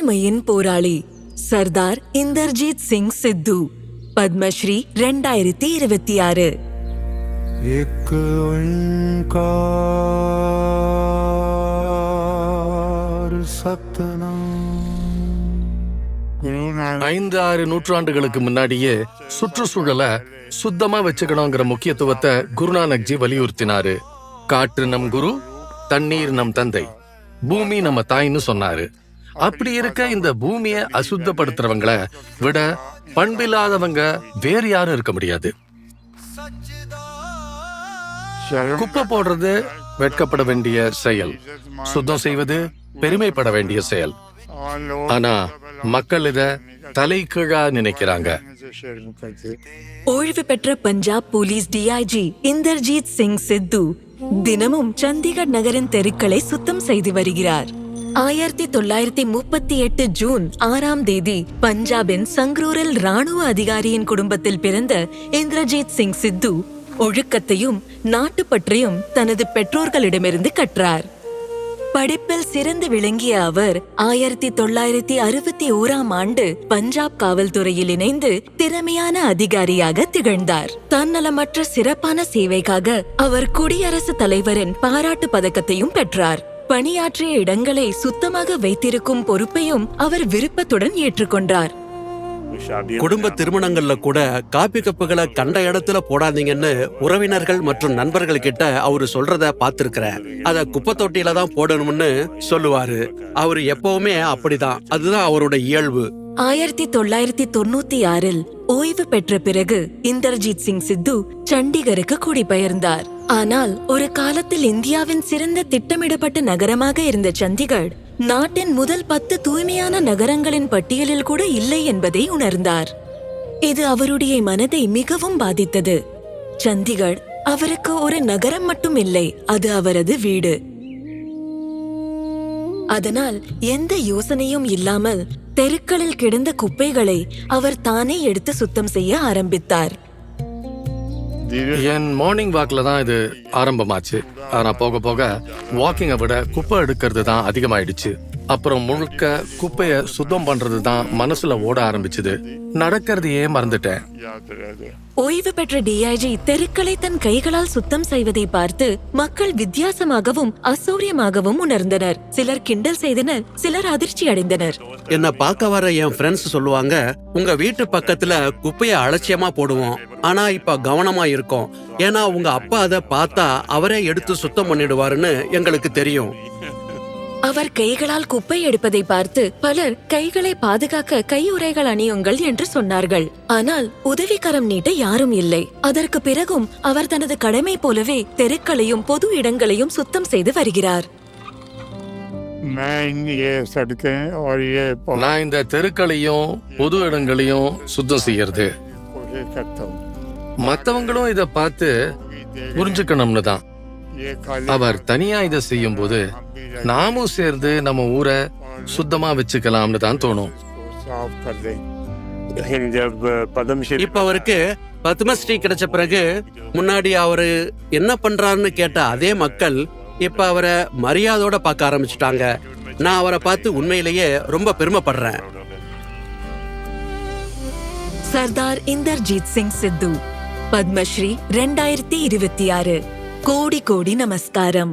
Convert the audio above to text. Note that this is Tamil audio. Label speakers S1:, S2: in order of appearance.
S1: தூய்மையின் போராளி சர்தார் இந்தர்ஜித் சிங் சித்து, பத்மஸ்ரீ 2026.
S2: एक ओंकार सतनाम.
S3: 5-6 நூற்றாண்டுகளுக்கு முன்னாடியே சுற்றுச்சூழலை சுத்தமா வச்சுக்கணுங்கிற முக்கியத்துவத்தை குருநானக்ஜி வலியுறுத்தினாரு. காற்று நம் குரு, தண்ணீர் நம் தந்தை, பூமி நம்ம தாய்ன்னு சொன்னாரு. அப்படி இருக்க இந்த பூமியை அசுத்தப்படுத்துறவங்களை விட பண்பில்லாதவங்க வேறு யாரும் இருக்க முடியாது. குப்பை போடுறது வெட்கப்பட வேண்டிய செயல், சுத்தம் செய்வது பெருமைப்பட வேண்டிய செயல். ஆனா மக்கள் இத தலைகீழா நினைக்கிறாங்க.
S1: ஓய்வு பெற்ற பஞ்சாப் போலீஸ் டிஐஜி இந்தர்ஜித் சிங் சித்து தினமும் சண்டிகர் நகரின் தெருக்களை சுத்தம் செய்து வருகிறார். 1938 ஜூன் 6ஆம் தேதி பஞ்சாபின் சங்ரூரில் ராணுவ அதிகாரியின் குடும்பத்தில் பிறந்த இந்தர்ஜித் சிங் சித்து ஒழுக்கத்தையும் நாட்டுப்பற்றையும் தனது பெற்றோர்களிடமிருந்து கற்றார். படிப்பில் சிறந்து விளங்கிய அவர் 1961ஆம் ஆண்டு பஞ்சாப் காவல்துறையில் இணைந்து திறமையான அதிகாரியாக திகழ்ந்தார். தன்னலமற்ற சிறப்பான சேவைக்காக அவர் குடியரசுத் தலைவரின் பாராட்டு பதக்கத்தையும் பெற்றார். பணியாற்றிய இடங்களை சுத்தமாக வைத்திருக்கும் பொறுப்பையும் அவர் விருப்பத்துடன் ஏற்றுக்கொண்டார்.
S4: குடும்ப திருமணங்கள்ல கூட காப்பி கப்புகளை கண்ட இடத்துல போடாதீங்கன்னு உறவினர்கள் மற்றும் நண்பர்கள் கிட்ட அவரு சொல்றத பாத்திருக்கிறேன். அத குப்பை தொட்டியில தான் போடணும்னு சொல்லுவாரு. அவரு எப்பவுமே அப்படிதான், அதுதான் அவரோட இயல்பு.
S1: 1996இல் ஓய்வு பெற்ற பிறகு இந்தர்ஜித் சிங் சித்து சண்டிகருக்கு குடிபெயர்ந்தார். ஆனால் ஒரு காலத்தில் இந்தியாவின் சிறந்த திட்டமிடப்பட்ட நகரமாக இருந்த சண்டிகர் நாட்டின் முதல் 10 தூய்மையான நகரங்களின் பட்டியலில் கூட இல்லை என்பதை உணர்ந்தார். இது அவருடைய மனதை மிகவும் பாதித்தது. சண்டிகர் அவருக்கு ஒரு நகரம் மட்டும் இல்லை, அது அவரது வீடு. அதனால் எந்த யோசனையும் இல்லாமல் தெருக்களில் கிடந்த குப்பைகளை அவர் தானே எடுத்து சுத்தம் செய்ய ஆரம்பித்தார்.
S3: என் மார்னிங் வாக்ல தான் இது ஆரம்பமாச்சு. ஆனா போக போக வாக்கிங்கை விட குப்பை எடுக்கிறது தான் அதிகமாயிடுச்சு. அப்புறம் முழுக்க குப்பைய சுத்தம் பண்றது தான் மனசுல ஓட ஆரம்பிச்சது. நடக்கிறதையே மறந்துட்டேன்.
S1: ஓய்வு பெற்ற டிஐஜி தெருக்களை தன் கைகளால் சுத்தம் செய்வதை பார்த்து மக்கள் வித்தியாசமாகவும் அசௌரியமாகவும் உணர்ந்தனர். சிலர் கிண்டல் செய்தனர், சிலர் அதிர்ச்சி அடைந்தனர்.
S4: என்ன பார்க்க வர என் ஃப்ரெண்ட்ஸ் சொல்லுவாங்க, உங்க வீட்டு பக்கத்துல குப்பைய அலட்சியமா போடுவோம், ஆனா இப்ப கவனமா இருக்கோம். ஏன்னா உங்க அப்பா அதை பார்த்தா அவரே எடுத்து சுத்தம் பண்ணிடுவாருன்னு எங்களுக்கு தெரியும்.
S1: அவர் கைகளால் குப்பை எடுப்பதை பார்த்து பலர் கைகளை பாதுகாக்க கையுறைகள் அணியுங்கள் என்று சொன்னார்கள். ஆனால் உதவிக்கரம் நீட்ட யாரும் இல்லை. அதற்கு பிறகும் அவர் தனது கடமை போலவே தெருக்களையும் பொது இடங்களையும் சுத்தம் செய்து வருகிறார்.
S3: நான் இந்த தெருக்களையும் பொது இடங்களையும் சுத்தம் செய்யறது மத்தவங்களும் இத பார்த்து புரிஞ்சுக்கணும்னு தான். அவர் தனியா இதை செய்யும் போது நாமும் சேர்ந்து நம்ம ஊரை சுத்தமா வச்சுக்கலாம்னு தான் தோணும்.
S4: இப்ப அவருக்கு பத்மஸ்ரீ கிடைச்ச பிறகு முன்னாடி அவரு என்ன பண்றாருன்னு கேட்ட அதே மக்கள் இப்ப அவரை மரியாதையோட பார்க்க ஆரம்பிச்சுட்டாங்க. நான் அவரை பார்த்து உண்மையிலேயே ரொம்ப பெருமைப்படுறேன்.
S1: சர்தார் இந்தர்ஜித் சிங் சித்து, பத்மஸ்ரீ 2026. கோடி கோடி நமஸ்காரம்.